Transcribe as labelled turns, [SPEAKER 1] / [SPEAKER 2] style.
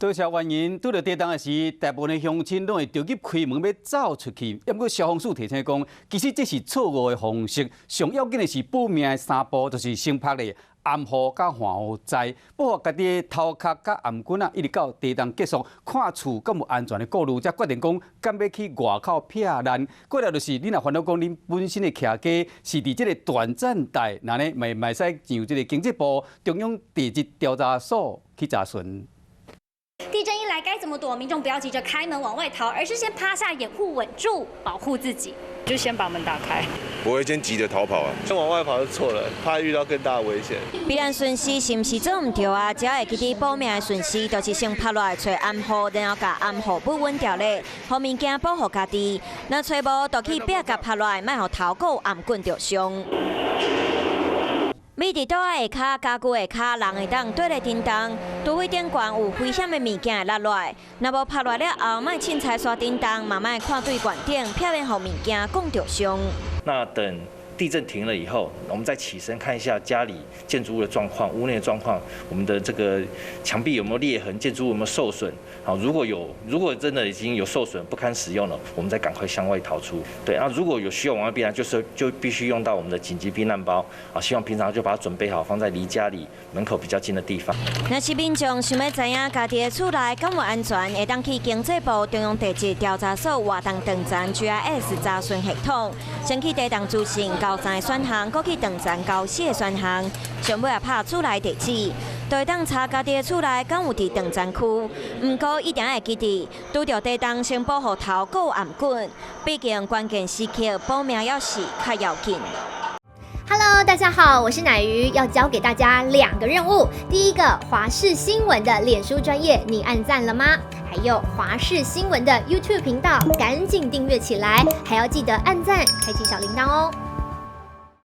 [SPEAKER 1] 多少原因，拄着地震的时，大部分的乡亲拢会着急开门要走出去。不过消防署提醒讲，其实这是错误的方式。上要紧的是保命的三步，就是先拍咧暗号甲防护罩，保护家己的头壳甲颔棍啊，一直到地震结束，看厝敢有安全的顾虑，才决定讲敢要去外口避难。过来就是你若烦恼讲恁本身的徛家是伫这个短暂带，那呢袂使上这个经济部中央地质调查所去查询。
[SPEAKER 2] 地震一来该怎么躲？民众不要急着开门往外逃，而是先趴下掩护稳住，保护自己。
[SPEAKER 3] 就先把门打开，
[SPEAKER 4] 不会先急着逃跑啊！
[SPEAKER 5] 先往外跑就错了，怕遇到更大的危险。
[SPEAKER 6] 避难损失是毋是做唔对啊？只要会记得保命的损失，就是先拍落来找暗号，然后把暗号不稳掉咧，互物件保护家己。若找无，就去壁甲拍落来，莫互头骨颔棍着伤。 米伫倒下下骹、家具下骹，人会当对咧叮当。除非顶悬有危险的物件会落落来，若无拍落了后，莫凊彩刷叮当，慢慢看对悬顶，避免互物件讲着伤。
[SPEAKER 7] 那等地震停了以后，我们再起身看一下家里建筑物的状况、屋内的状况，我们的这个墙壁有没有裂痕，建筑物有没有受损？好，如果真的已经有受损不堪使用了，我们再赶快向外逃出。对，那如果有需要往外避难，就必须用到我们的紧急避难包啊，希望平常就把它准备好，放在离家里门口比较近的地方。
[SPEAKER 6] 若是民众想要知影家己的厝内敢有安全，会当去经济部中央地质调查所活动长站 GIS 查询系统，先去地动资讯高站的选项，搁去长站高市的选项，上尾也拍厝内地址。 就会当查家己的厝内敢有伫长站区，毋过一定要记得，拄着地震先保护头骨颔棍，毕竟关键时刻保命要事较要紧。
[SPEAKER 8] Hello， 大家好，我是乃瑜，要教给大家2个任务。第一个，华视新闻的脸书专页，你按赞了吗？还有华视新闻的 YouTube 频道，赶紧订阅起来，还要记得按赞，开启小铃铛哦。